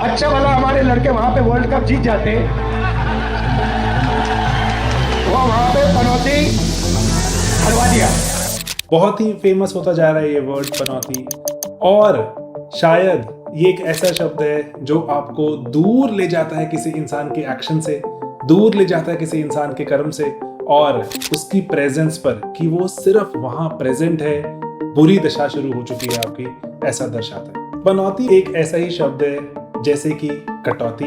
अच्छा भला हमारे लड़के वहां पे वर्ल्ड कप जीत जाते, वो वहां पे पनौती हरवा दिया। बहुत ही फेमस होता जा रहा है ये वर्ड पनौती, और शायद ये एक ऐसा शब्द है जो आपको दूर ले जाता है किसी इंसान के एक्शन से, दूर ले जाता है किसी इंसान के कर्म से, और उसकी प्रेजेंस पर कि वो सिर्फ वहां प्रेजेंट है बुरी दशा शुरू हो चुकी है आपकी, ऐसा दर्शाता है। पनौती एक ऐसा ही शब्द है जैसे कि कटौती,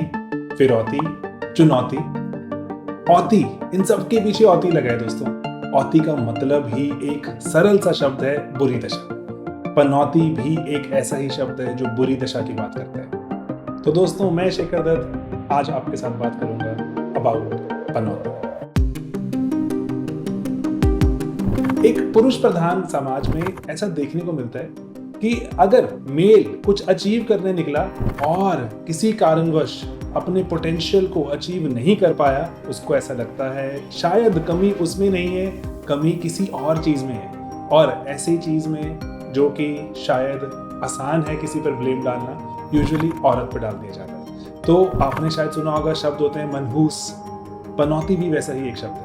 फिरौती, चुनौती, औती, इन सब के पीछे औती लगा है दोस्तों। औती का मतलब ही एक सरल सा शब्द है बुरी दशा। पनौती भी एक ऐसा ही शब्द है जो बुरी दशा की बात करता है। तो दोस्तों, मैं शेखर दत्त आज आपके साथ बात करूंगा अबाउट पनौती। एक पुरुष प्रधान समाज में ऐसा देखने को मिलता है कि अगर मेल कुछ अचीव करने निकला और किसी कारणवश अपने पोटेंशियल को अचीव नहीं कर पाया, उसको ऐसा लगता है शायद कमी उसमें नहीं है, कमी किसी और चीज में है, और ऐसी चीज में जो कि शायद आसान है किसी पर ब्लेम डालना, यूजुअली औरत पर डाल दिया जाता है। तो आपने शायद सुना होगा शब्द होते हैं मनहूस, पनौती भी वैसा ही एक शब्द है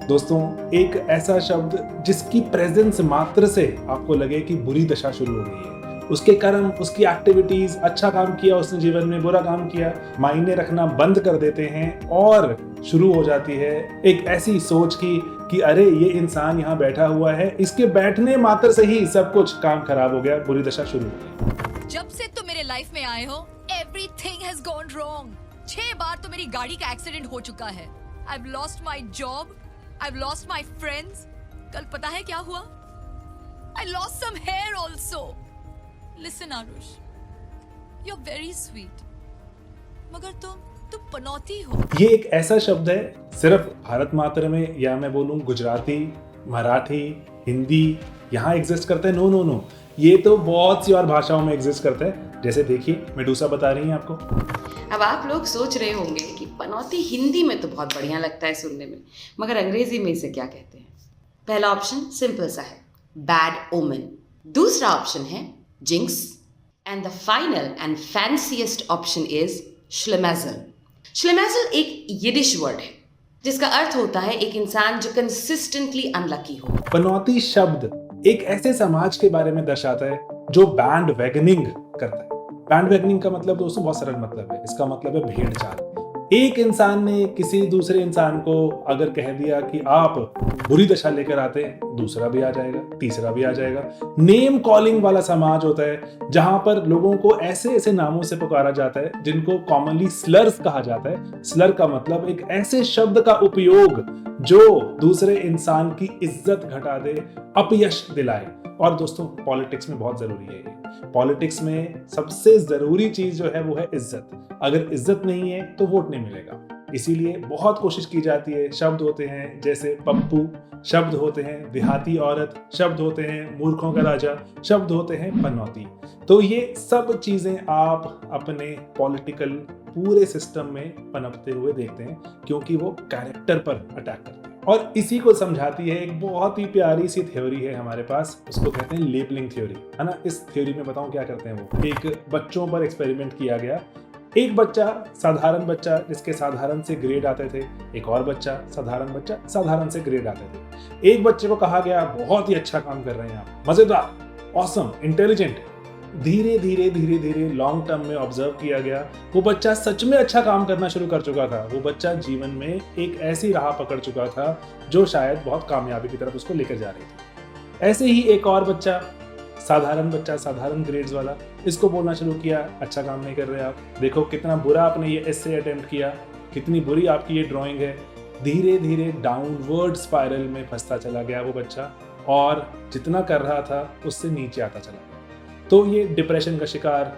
दोस्तों। एक ऐसा शब्द जिसकी प्रेजेंस मात्र से आपको लगे कि बुरी दशा शुरू हो गई है, उसके कर्म, उसकी एक्टिविटीज, अच्छा काम किया उसने जीवन में, बुरा काम किया, मायने रखना बंद कर देते हैं, और शुरू हो जाती है एक ऐसी सोच की कि अरे ये इंसान यहाँ बैठा हुआ है, इसके बैठने मात्र से ही सब कुछ काम खराब हो गया, बुरी दशा शुरू हो गई। जब से तुम मेरे लाइफ में आए हो, एवरीथिंग हैज गॉन रॉन्ग। 6 बार तो मेरी गाड़ी का एक्सीडेंट हो चुका है। I have lost my job, I have lost my friends. कल पता है क्या हुआ? I lost some hair also. Listen Aarush, you are very sweet, मगर तुम पनौती हो। ये एक ऐसा शब्द है सिर्फ भारत मात्र में, या मैं बोलूं गुजराती, मराठी, हिंदी यहाँ एग्जिस्ट करता है? नो नो नो, ये तो बहुत सी और भाषाओं में एग्जिस्ट करता है। जैसे देखिए मेडूसा बता रही हैं आपको। अब आप लोग सोच रहे होंगे कि पनौती हिंदी में तो बहुत बढ़िया लगता है सुनने में, मगर अंग्रेजी में इसे क्या कहते हैं? पहला ऑप्शन सिंपल सा है, बैड ओमेन। दूसरा ऑप्शन है jinx, and the final and fanciest option is schlemiel. Schlemiel एक यिडिश वर्ड है जिसका अर्थ होता है एक इंसान जो कंसिस्टेंटली अनलकी हो। पनौती शब्द एक ऐसे समाज के बारे में दर्शाता है जो बैंड वैगनिंग करता है। बैंड वैगनिंग का मतलब दोस्तों बहुत सरल मतलब है, इसका मतलब है भेड़ चाल। एक इंसान ने किसी दूसरे इंसान को अगर कह दिया कि आप बुरी दशा लेकर आते हैं, दूसरा भी आ जाएगा, तीसरा भी आ जाएगा। नेम कॉलिंग वाला समाज होता है जहां पर लोगों को ऐसे ऐसे नामों से पुकारा जाता है जिनको कॉमनली स्लर्स कहा जाता है। स्लर का मतलब एक ऐसे शब्द का उपयोग जो दूसरे इंसान की इज्जत घटा दे, अपयश दिलाए। और दोस्तों पॉलिटिक्स में बहुत जरूरी है ये। पॉलिटिक्स में सबसे जरूरी चीज जो है वो है इज्जत। अगर इज्जत नहीं है तो वोट नहीं मिलेगा। इसीलिए बहुत कोशिश की जाती है। शब्द होते हैं जैसे पप्पू, शब्द होते हैं देहाती औरत, शब्द होते हैं मूर्खों का राजा, शब्द होते हैं पनौती। तो ये सब चीजें आप अपने पॉलिटिकल पूरे सिस्टम में पनपते हुए देखते हैं, क्योंकि वो कैरेक्टर पर अटैक करते हैं। और इसी को समझाती है एक बहुत ही प्यारी सी थ्योरी है हमारे पास, उसको कहते हैं लेबलिंग थ्योरी, है ना। इस थ्योरी में बताऊं क्या करते हैं वो। एक बच्चों पर एक्सपेरिमेंट किया गया। एक बच्चा, साधारण बच्चा जिसके साधारण से ग्रेड आते थे, एक और बच्चा, साधारण से ग्रेड आते थे। एक बच्चे को कहा गया बहुत ही अच्छा काम कर रहे हैं आप, मजेदार, ऑसम, इंटेलिजेंट। धीरे धीरे धीरे धीरे लॉन्ग टर्म में ऑब्जर्व किया गया, वो बच्चा सच में अच्छा काम करना शुरू कर चुका था। वो बच्चा जीवन में एक ऐसी राह पकड़ चुका था जो शायद बहुत कामयाबी की तरफ उसको लेकर जा रही थी। ऐसे ही एक और बच्चा, साधारण ग्रेड्स वाला, इसको बोलना शुरू किया, अच्छा काम नहीं कर रहे आप, देखो कितना बुरा आपने ये एसे अटेम्प्ट किया, कितनी बुरी आपकी ये ड्राइंग है। धीरे धीरे डाउनवर्ड स्पाइरल में फंसता चला गया वो बच्चा, और जितना कर रहा था उससे नीचे आता चला गया। तो ये डिप्रेशन का शिकार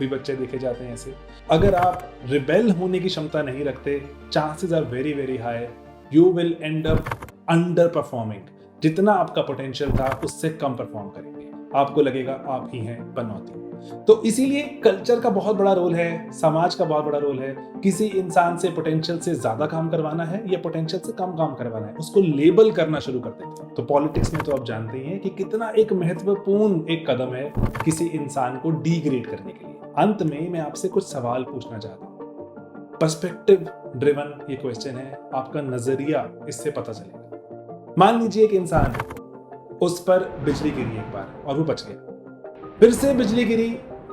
भी बच्चे देखे जाते हैं ऐसे। अगर आप रिबेल होने की क्षमता नहीं रखते, chances are very very high you will end up underperforming. जितना आपका पोटेंशियल था उससे कम परफॉर्म करेंगे, आपको लगेगा आप ही हैं पनौती। तो इसीलिए कल्चर का बहुत बड़ा रोल है, समाज का बहुत बड़ा रोल है। किसी इंसान से पोटेंशियल से ज्यादा काम करवाना है या पोटेंशियल से कम काम करवाना है, उसको लेबल करना शुरू कर देते हैं। तो पॉलिटिक्स में तो आप जानते ही हैं कि कितना एक महत्वपूर्ण एक कदम है किसी इंसान को डिग्रेड करने के लिए। अंत में मैं आपसे कुछ सवाल पूछना चाहता हूँ। पर्सपेक्टिव ड्रिवन ये क्वेश्चन है, आपका नजरिया इससे पता चलेगा। मान लीजिए एक इंसान है, उस पर बिजली गिरी एक बार और वो बच गया, फिर से बिजली गिरी,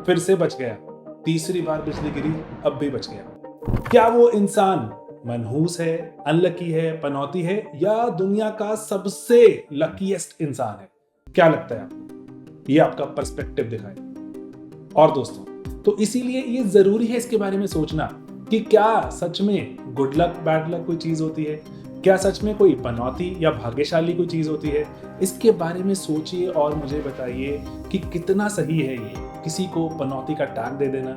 फिर से बच गया, तीसरी बार बिजली गिरी, अब भी बच गया। क्या वो इंसान मनहूस है, अनलकी है, पनौती है, या दुनिया का सबसे लकीएस्ट इंसान है? क्या लगता है आपको? ये आपका पर्सपेक्टिव दिखाए। और दोस्तों, तो इसीलिए ये जरूरी है इसके बारे में सोचना कि क्या सच में गुड लक बैड लक कोई चीज होती है, क्या सच में कोई पनौती या भाग्यशाली कोई चीज होती है। इसके बारे में सोचिए और मुझे बताइए कि कितना सही है ये किसी को पनौती का टैग दे देना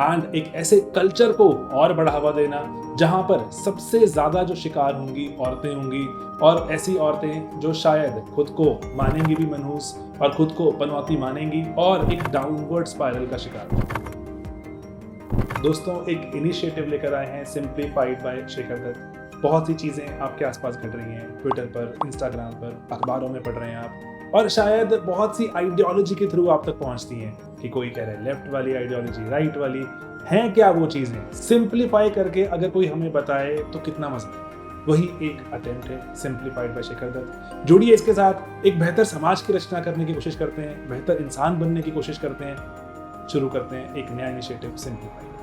एंड एक ऐसे कल्चर को और बढ़ावा देना जहां पर सबसे ज्यादा जो शिकार होंगी औरतें होंगी, और ऐसी औरतें जो शायद खुद को मानेंगी भी मनहूस और खुद को पनौती मानेंगी और एक डाउनवर्ड स्पाइरल का शिकार होंगी। दोस्तों, एक इनिशिएटिव लेकर आए हैं सिंप्लीफाइड बाय शेखर दत्त। बहुत सी चीज़ें आपके आसपास घट रही हैं, ट्विटर पर, इंस्टाग्राम पर, अखबारों में पढ़ रहे हैं आप, और शायद बहुत सी आइडियोलॉजी के थ्रू आप तक पहुंचती हैं कि कोई कह रहा है लेफ्ट वाली आइडियोलॉजी, राइट वाली। हैं क्या वो चीज़ें? सिंप्लीफाई करके अगर कोई हमें बताए तो कितना मजा है। वही एक अटेम्प्ट है सिंप्लीफाइड बाय शेखर दत्त। जुड़िए इसके साथ, एक बेहतर समाज की रचना करने की कोशिश करते हैं, बेहतर इंसान बनने की कोशिश करते हैं। शुरू करते हैं एक नया इनिशिएटिव सिंप्लीफाइड।